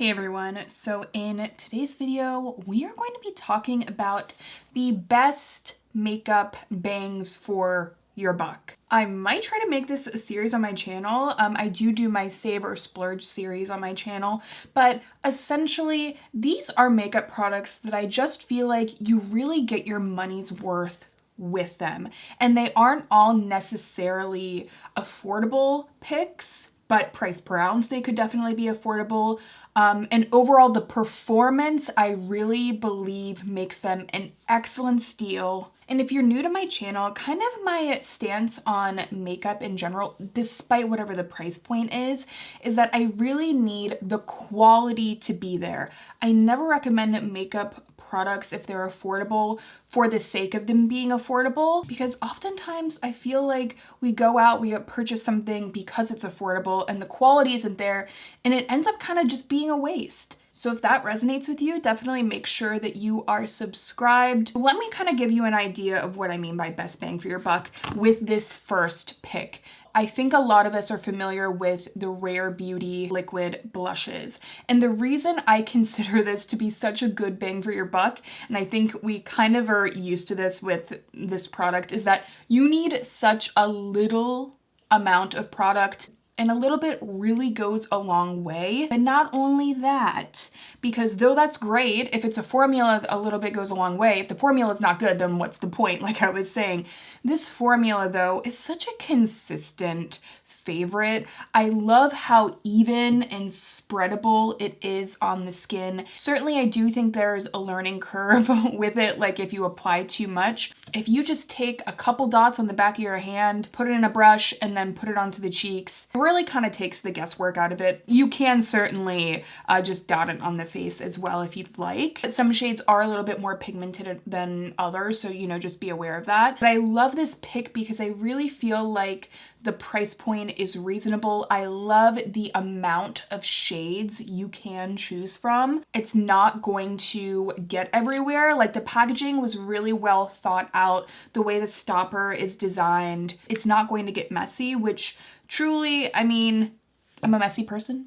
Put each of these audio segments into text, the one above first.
Hey everyone, so in today's video, we are going to be talking about the best makeup bangs for your buck. I might try to make this a series on my channel. I do my save or splurge series on my channel, but essentially these are makeup products that I just feel like you really get your money's worth with them. And they aren't all necessarily affordable picks, but priced per ounce, they could definitely be affordable. And overall, the performance, I really believe makes them an excellent steal. And if you're new to my channel, kind of my stance on makeup in general, despite whatever the price point is that I really need the quality to be there. I never recommend makeup products if they're affordable for the sake of them being affordable, because oftentimes I feel like we go out, we purchase something because it's affordable and the quality isn't there and it ends up kind of just being a waste. So if that resonates with you, definitely make sure that you are subscribed. Let me kind of give you an idea of what I mean by best bang for your buck with this first pick. I think a lot of us are familiar with the Rare Beauty liquid blushes. And the reason I consider this to be such a good bang for your buck, and I think we kind of are used to this with this product, is that you need such a little amount of product, and a little bit really goes a long way. But not only that, because though that's great, if it's a formula, a little bit goes a long way. If the formula is not good, then what's the point? Like I was saying, this formula though is such a consistent favorite. I love how even and spreadable it is on the skin. Certainly I do think there's a learning curve with it, like if you apply too much. If you just take a couple dots on the back of your hand, put it in a brush, and then put it onto the cheeks, it really kind of takes the guesswork out of it. You can certainly just dot it on the face as well if you'd like. But some shades are a little bit more pigmented than others, so just be aware of that. But I love this pick because I really feel like the price point is reasonable. I love the amount of shades you can choose from. It's not going to get everywhere. Like the packaging was really well thought out. The way the stopper is designed, it's not going to get messy, which truly, I mean, I'm a messy person.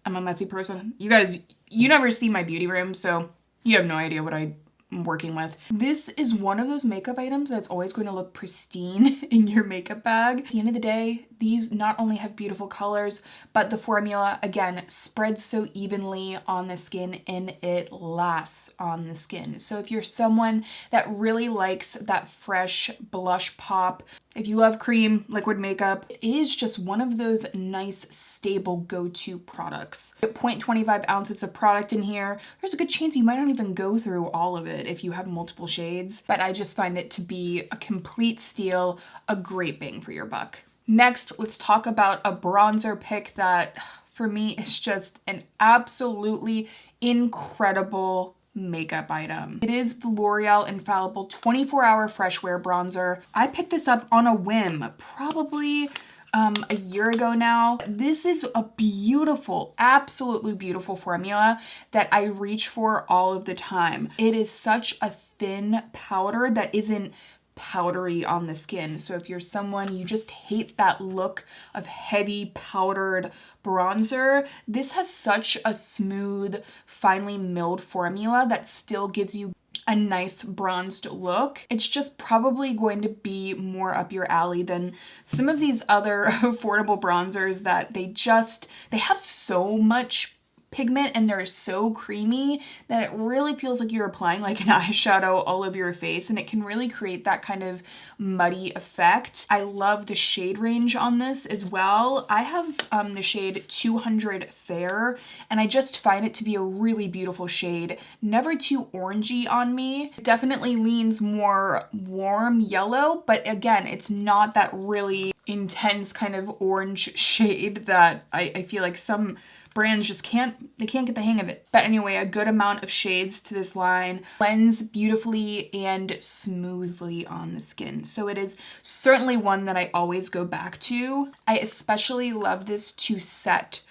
I'm a messy person. You guys, you never see my beauty room, so you have no idea what I'm working with. This is one of those makeup items that's always going to look pristine in your makeup bag. At the end of the day, these not only have beautiful colors, but the formula, again, spreads so evenly on the skin and it lasts on the skin. So if you're someone that really likes that fresh blush pop, if you love cream, liquid makeup, it is just one of those nice, stable go-to products. At 0.25 ounces of product in here, there's a good chance you might not even go through all of it if you have multiple shades, but I just find it to be a complete steal, a great bang for your buck. Next, let's talk about a bronzer pick that, for me, is just an absolutely incredible makeup item. It is the L'Oreal Infallible 24-Hour Fresh Wear Bronzer. I picked this up on a whim, probably a year ago now. This is a beautiful, absolutely beautiful formula that I reach for all of the time. It is such a thin powder that isn't powdery on the skin. So if you're someone you just hate that look of heavy powdered bronzer, this has such a smooth, finely milled formula that still gives you a nice bronzed look. It's just probably going to be more up your alley than some of these other affordable bronzers that they have so much pigment and they're so creamy that it really feels like you're applying like an eyeshadow all over your face, and it can really create that kind of muddy effect. I love the shade range on this as well. I have the shade 200 Fair, and I just find it to be a really beautiful shade. Never too orangey on me. It definitely leans more warm yellow, but again, it's not that really intense kind of orange shade that I feel like some brands just can't get the hang of it. But anyway, a good amount of shades to this line, blends beautifully and smoothly on the skin. So it is certainly one that I always go back to. I especially love this to set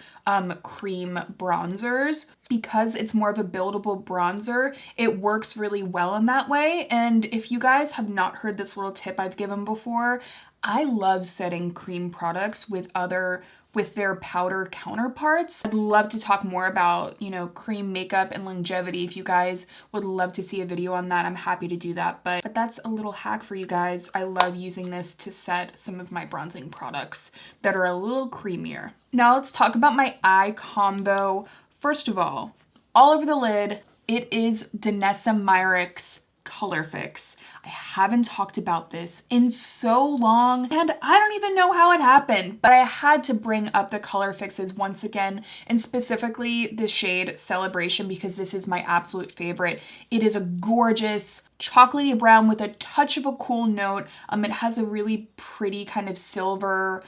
cream bronzers because it's more of a buildable bronzer. It works really well in that way. And if you guys have not heard this little tip I've given before, I love setting cream products with other with their powder counterparts. I'd love to talk more about, you know, cream makeup and longevity. If you guys would love to see a video on that, I'm happy to do that. But that's a little hack for you guys. I love using this to set some of my bronzing products that are a little creamier. Now let's talk about my eye combo. First of all over the lid, it is Danessa Myricks Colourfix. I haven't talked about this in so long, and I don't even know how it happened, but I had to bring up the Colourfixes once again, and specifically the shade Celebration, because this is my absolute favorite. It is a gorgeous chocolatey brown with a touch of a cool note. It has a really pretty kind of silver,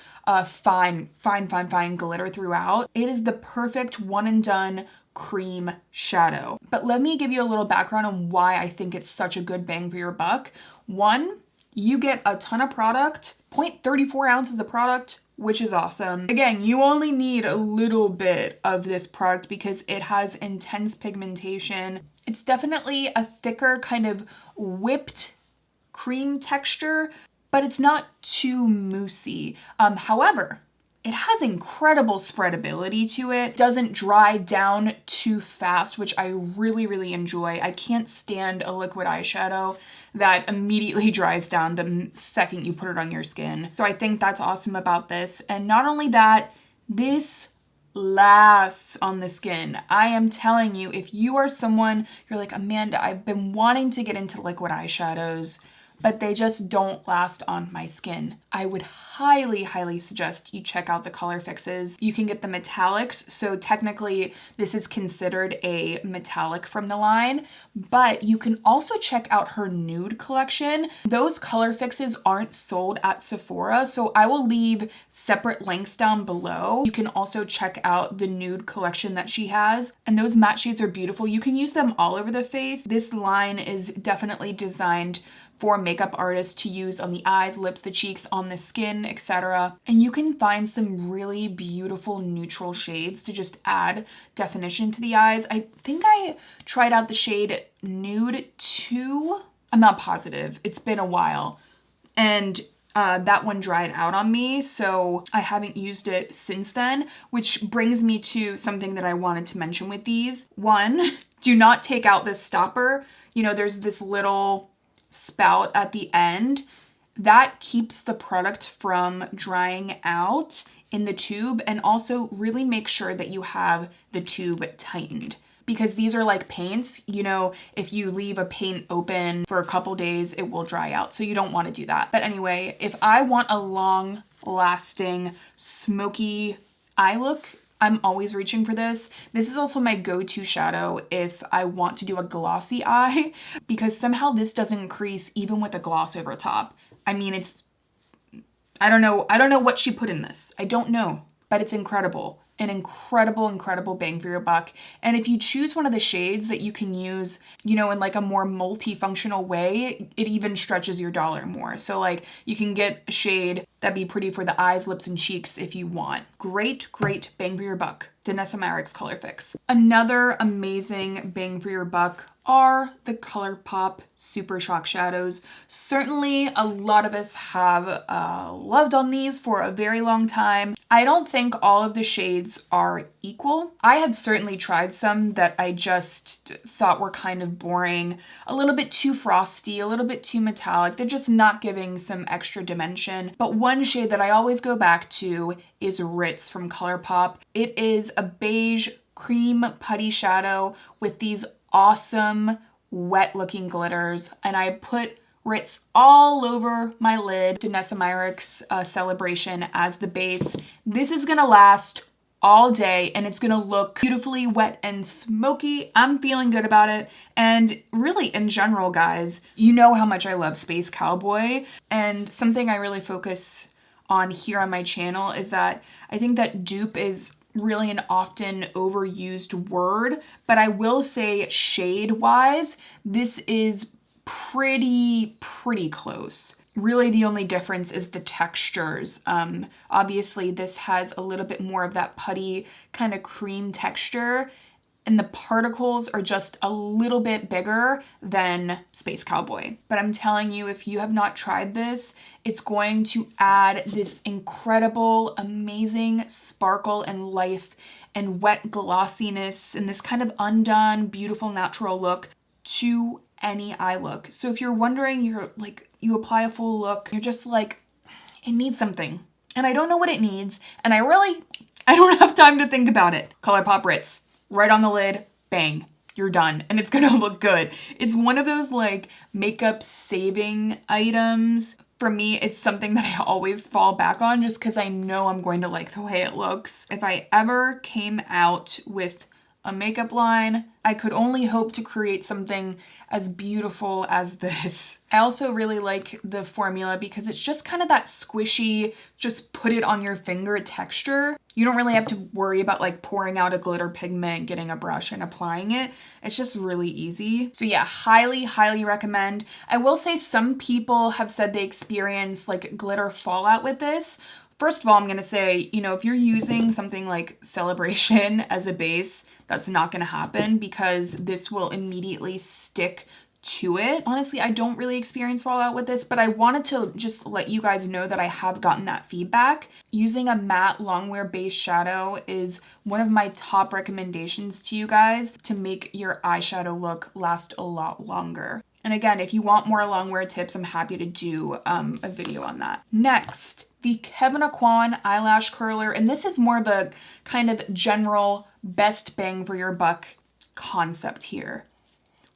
fine glitter throughout. It is the perfect one and done cream shadow. But let me give you a little background on why I think it's such a good bang for your buck. One, you get a ton of product, 0.34 ounces of product, which is awesome. Again, you only need a little bit of this product because it has intense pigmentation. It's definitely a thicker kind of whipped cream texture, but it's not too moussey. However, it has incredible spreadability to it. Doesn't dry down too fast, which I really enjoy. I can't stand a liquid eyeshadow that immediately dries down the second you put it on your skin. So I think that's awesome about this. And not only that, this lasts on the skin. I am telling you, if you are someone, you're like, Amanda, I've been wanting to get into liquid eyeshadows, but they just don't last on my skin, I would highly suggest you check out the Colourfixes. You can get the metallics, so technically this is considered a metallic from the line, but you can also check out her nude collection. Those Colourfixes aren't sold at Sephora, so I will leave separate links down below. You can also check out the nude collection that she has, and those matte shades are beautiful. You can use them all over the face. This line is definitely designed for makeup artists to use on the eyes, lips, the cheeks, on the skin, etc. And you can find some really beautiful neutral shades to just add definition to the eyes. I think I tried out the shade Nude 2. I'm not positive. It's been a while. And that one dried out on me, so I haven't used it since then, which brings me to something that I wanted to mention with these. One, do not take out this stopper. You know, there's this little spout at the end that keeps the product from drying out in the tube, and also really make sure that you have the tube tightened, because these are like paints. You know, if you leave a paint open for a couple days, it will dry out, so you don't want to do that. But anyway, if I want a long lasting smoky eye look, I'm always reaching for this. This is also my go-to shadow if I want to do a glossy eye, because somehow this doesn't crease even with a gloss over top. I mean, it's, I don't know what she put in this. I don't know, but it's incredible. An incredible bang for your buck. And if you choose one of the shades that you can use, you know, in like a more multifunctional way, it even stretches your dollar more. So like you can get a shade that'd be pretty for the eyes, lips, and cheeks if you want. Great bang for your buck. Danessa Myricks Colourfix. Another amazing bang for your buck are the Colourpop Super Shock Shadows. Certainly a lot of us have loved on these for a very long time. I don't think all of the shades are equal. I have certainly tried some that I just thought were kind of boring, a little bit too frosty, a little bit too metallic. They're just not giving some extra dimension. But one shade that I always go back to is Ritz from Colourpop. It is a beige cream putty shadow with these awesome wet looking glitters, and I put Ritz all over my lid. Danessa Myricks Celebration as the base. This is gonna last all day, and it's gonna look beautifully wet and smoky. I'm feeling good about it. And really, in general, guys, you know how much I love Space Cowboy, and something I really focus on here on my channel is that I think that dupe is really an often overused word, but I will say shade-wise, this is pretty close. Really, the only difference is the textures. Obviously, this has a little bit more of that putty kind of cream texture, and the particles are just a little bit bigger than Space Cowboy. But I'm telling you, if you have not tried this, it's going to add this incredible, amazing sparkle and life and wet glossiness and this kind of undone, beautiful, natural look to any eye look. So if you're wondering, you're like, you apply a full look, you're just like, it needs something. And I don't know what it needs. And I don't have time to think about it. Colourpop Ritz, right on the lid, bang, you're done. And it's gonna look good. It's one of those like makeup saving items. For me, it's something that I always fall back on just because I know I'm going to like the way it looks. If I ever came out with a makeup line, I could only hope to create something as beautiful as this. I also really like the formula because it's just kind of that squishy, just put it on your finger texture. You don't really have to worry about like pouring out a glitter pigment, getting a brush and applying it. It's just really easy. So yeah, highly, highly recommend. I will say some people have said they experience like glitter fallout with this. First of all, I'm going to say, you know, if you're using something like Celebration as a base, that's not going to happen because this will immediately stick to it. Honestly, I don't really experience fallout with this, but I wanted to just let you guys know that I have gotten that feedback. Using a matte longwear base shadow is one of my top recommendations to you guys to make your eyeshadow look last a lot longer. And again, if you want more longwear tips, I'm happy to do a video on that. Next, the Kevyn Aucoin eyelash curler, and this is more the kind of general best bang for your buck concept here.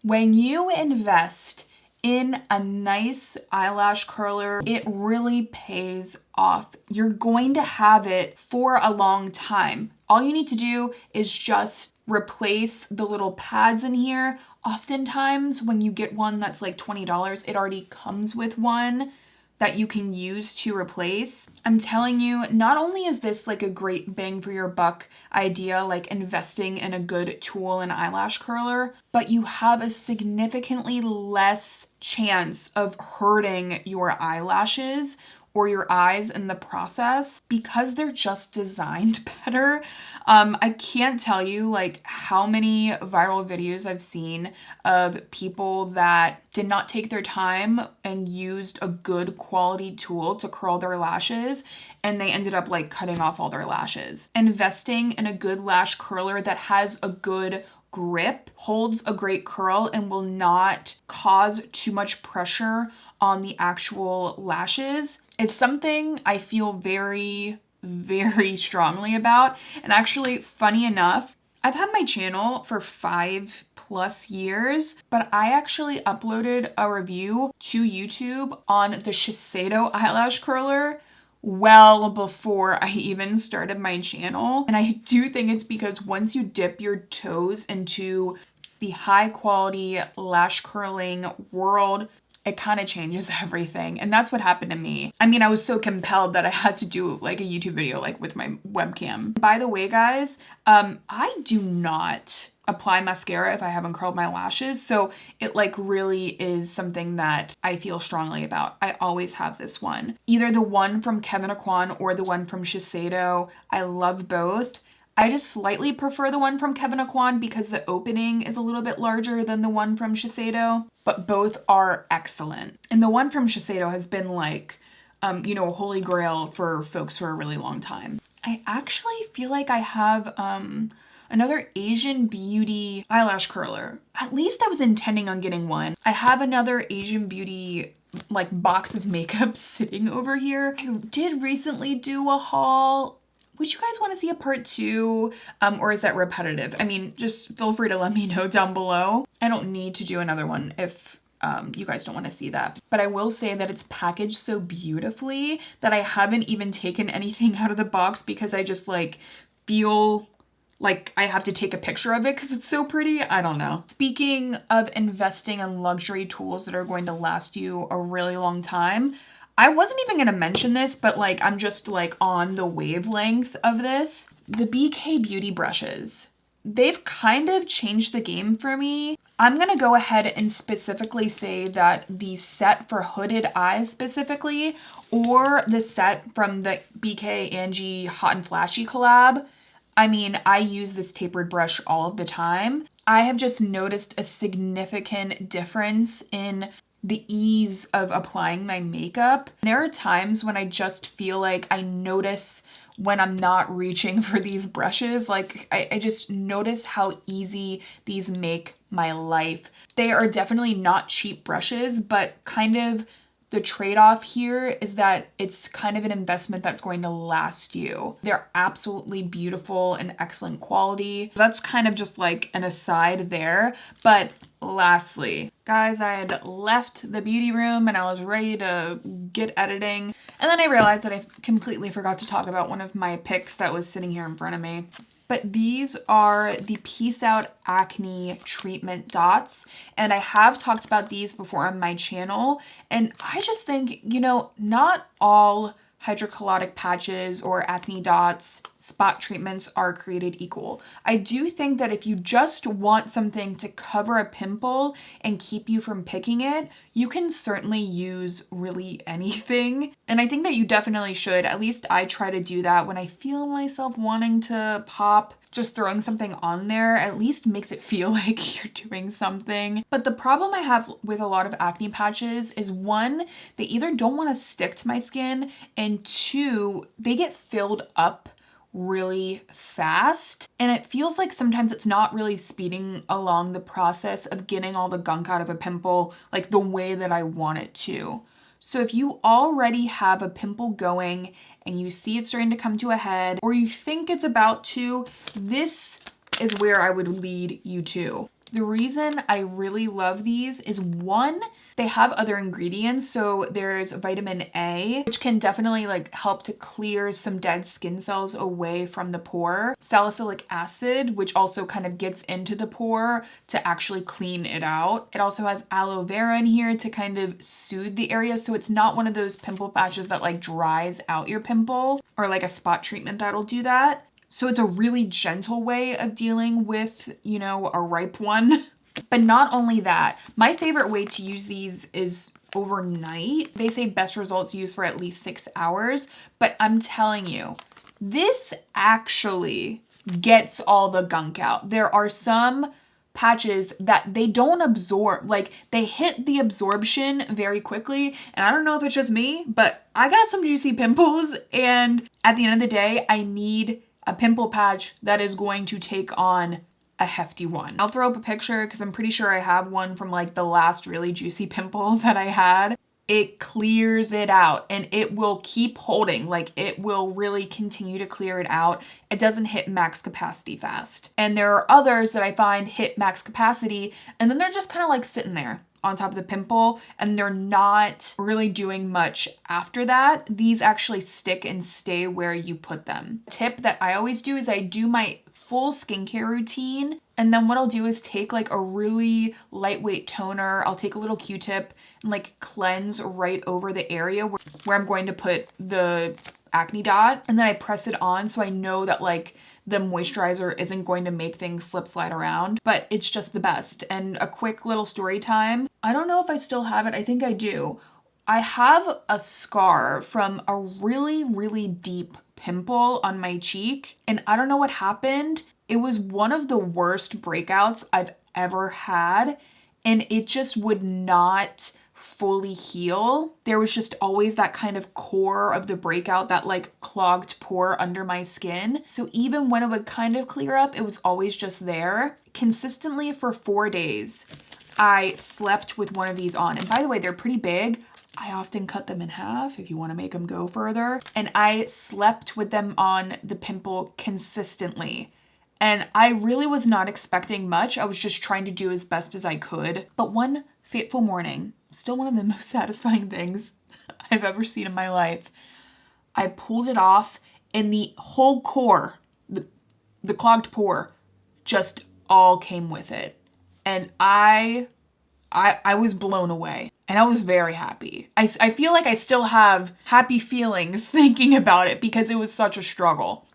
When you invest in a nice eyelash curler, it really pays off. You're going to have it for a long time. All you need to do is just replace the little pads in here. Oftentimes when you get one that's like $20, it already comes with one that you can use to replace. I'm telling you, not only is this like a great bang for your buck idea, like investing in a good tool and eyelash curler, but you have a significantly less chance of hurting your eyelashes or your eyes in the process because they're just designed better. I can't tell you like how many viral videos I've seen of people that did not take their time and used a good quality tool to curl their lashes and they ended up like cutting off all their lashes. Investing in a good lash curler that has a good grip, holds a great curl, and will not cause too much pressure on the actual lashes. It's something I feel very, very strongly about. And actually, funny enough, I've had my channel for 5+ years, but I actually uploaded a review to YouTube on the Shiseido eyelash curler well before I even started my channel. And I do think it's because once you dip your toes into the high quality lash curling world, it kind of changes everything. And that's what happened to me. I mean, I was so compelled that I had to do like a YouTube video like with my webcam. By the way, guys, I do not apply mascara if I haven't curled my lashes. So it like really is something that I feel strongly about. I always have this one. Either the one from Kevyn Aucoin or the one from Shiseido. I love both. I just slightly prefer the one from Kevyn Aucoin because the opening is a little bit larger than the one from Shiseido, but both are excellent. And the one from Shiseido has been like, you know, a holy grail for folks for a really long time. I actually feel like I have another Asian Beauty eyelash curler. At least I was intending on getting one. I have another Asian Beauty like box of makeup sitting over here. I did recently do a haul. Would you guys want to see a part 2, or is that repetitive? I mean, just feel free to let me know down below. I don't need to do another one if you guys don't want to see that. But I will say that it's packaged so beautifully that I haven't even taken anything out of the box because I just like feel like I have to take a picture of it because it's so pretty. I don't know. Speaking of investing in luxury tools that are going to last you a really long time, I wasn't even gonna mention this, but like I'm just like on the wavelength of this. The BK Beauty brushes. They've kind of changed the game for me. I'm gonna go ahead and specifically say that the set for hooded eyes specifically, or the set from the BK Angie Hot and Flashy collab, I mean, I use this tapered brush all of the time. I have just noticed a significant difference in the ease of applying my makeup. There are times when I just feel like I notice when I'm not reaching for these brushes. Like I just notice how easy these make my life. They are definitely not cheap brushes, but kind of the trade-off here is that it's kind of an investment that's going to last you. They're absolutely beautiful and excellent quality. That's kind of just like an aside there. But lastly, guys, I had left the beauty room and I was ready to get editing. And then I realized that I completely forgot to talk about one of my picks that was sitting here in front of me. But these are the Peace Out Acne Treatment Dots. And I have talked about these before on my channel. And I just think, you know, not all hydrocollotic patches or acne dots, spot treatments are created equal. I do think that if you just want something to cover a pimple and keep you from picking it, you can certainly use really anything. And I think that you definitely should. At least I try to do that when I feel myself wanting to pop. Just throwing something on there at least makes it feel like you're doing something. But the problem I have with a lot of acne patches is, one, they either don't want to stick to my skin, and two, they get filled up really fast. And it feels like sometimes it's not really speeding along the process of getting all the gunk out of a pimple like the way that I want it to. So if you already have a pimple going and you see it starting to come to a head, or you think it's about to, this is where I would lead you to. The reason I really love these is, one, they have other ingredients. So there's vitamin A, which can definitely like help to clear some dead skin cells away from the pore. Salicylic acid, which also kind of gets into the pore to actually clean it out. It also has aloe vera in here to kind of soothe the area. So it's not one of those pimple patches that like dries out your pimple, or like a spot treatment that'll do that. So it's a really gentle way of dealing with, you know, a ripe one. But not only that, my favorite way to use these is overnight. They say best results used for at least 6 hours, but I'm telling you, this actually gets all the gunk out. There are some patches that they don't absorb, like they hit the absorption very quickly. And I don't know if it's just me, but I got some juicy pimples, and at the end of the day, I need a pimple patch that is going to take on a hefty one. I'll throw up a picture because I'm pretty sure I have one from like the last really juicy pimple that I had. It clears it out and it will keep holding, like it will really continue to clear it out. It doesn't hit max capacity fast. And there are others that I find hit max capacity and then they're just kind of like sitting there on top of the pimple and they're not really doing much after that. These actually stick and stay where you put them. Tip that I always do is I do my full skincare routine, and then what I'll do is take like a really lightweight toner. I'll take a little Q-tip and like cleanse right over the area where I'm going to put the acne dot, and then I press it on so I know that like the moisturizer isn't going to make things slip slide around, but it's just the best. And a quick little story time. I don't know if I still have it. I think I do. I have a scar from a really, really deep pimple on my cheek, and I don't know what happened. It was one of the worst breakouts I've ever had, and it just would not fully heal. There was just always that kind of core of the breakout, that like clogged pore under my skin. So even when it would kind of clear up, it was always just there. Consistently for 4 days, I slept with one of these on. And by the way, they're pretty big. I often cut them in half if you want to make them go further. And I slept with them on the pimple consistently. And I really was not expecting much. I was just trying to do as best as I could. But one fateful morning, still one of the most satisfying things I've ever seen in my life, I pulled it off and the whole core, the clogged pore, just all came with it. And I was blown away and I was very happy. I feel like I still have happy feelings thinking about it because it was such a struggle.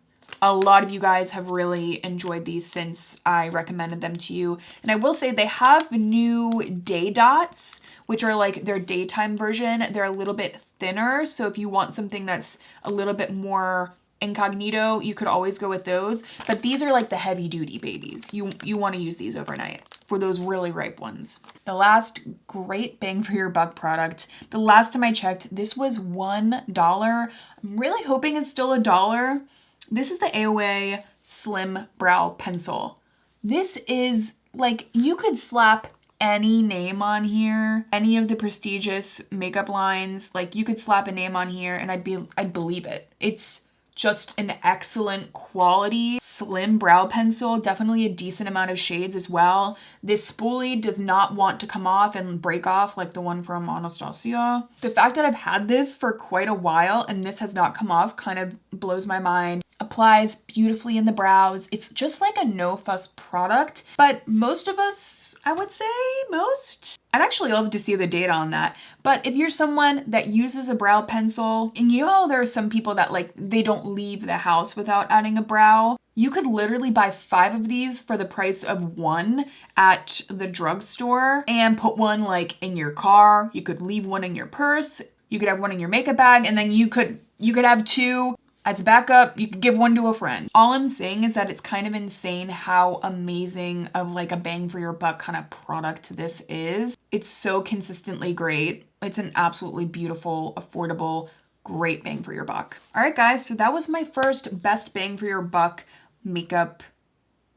A lot of you guys have really enjoyed these since I recommended them to you. And I will say they have new day dots, which are like their daytime version. They're a little bit thinner. So if you want something that's a little bit more Incognito, you could always go with those, but these are like the heavy duty babies. You want to use these overnight for those really ripe ones. The last great bang for your buck product, the last time I checked, this was $1. I'm really hoping it's still $1. This is the AOA Slim Brow Pencil. This is like, you could slap any name on here, any of the prestigious makeup lines, like you could slap a name on here and I'd believe it. It's just an excellent quality slim brow pencil, definitely a decent amount of shades as well. This spoolie does not want to come off and break off like the one from Anastasia. The fact that I've had this for quite a while and this has not come off kind of blows my mind. Applies beautifully in the brows. It's just like a no fuss product, but most of us, I would say most. I'd actually love to see the data on that. But if you're someone that uses a brow pencil, and you know how there are some people that like, they don't leave the house without adding a brow, you could literally buy 5 of these for the price of 1 at the drugstore and put one like in your car. You could leave one in your purse. You could have one in your makeup bag, and then you could have 2 as a backup. You could give 1 to a friend. All I'm saying is that it's kind of insane how amazing of like a bang for your buck kind of product this is. It's so consistently great. It's an absolutely beautiful, affordable, great bang for your buck. All right, guys, so that was my first best bang for your buck makeup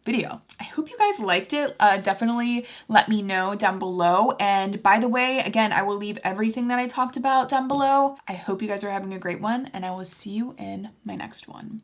video. I hope you guys liked it. Definitely let me know down below. And by the way, again, I will leave everything that I talked about down below. I hope you guys are having a great one, and I will see you in my next one.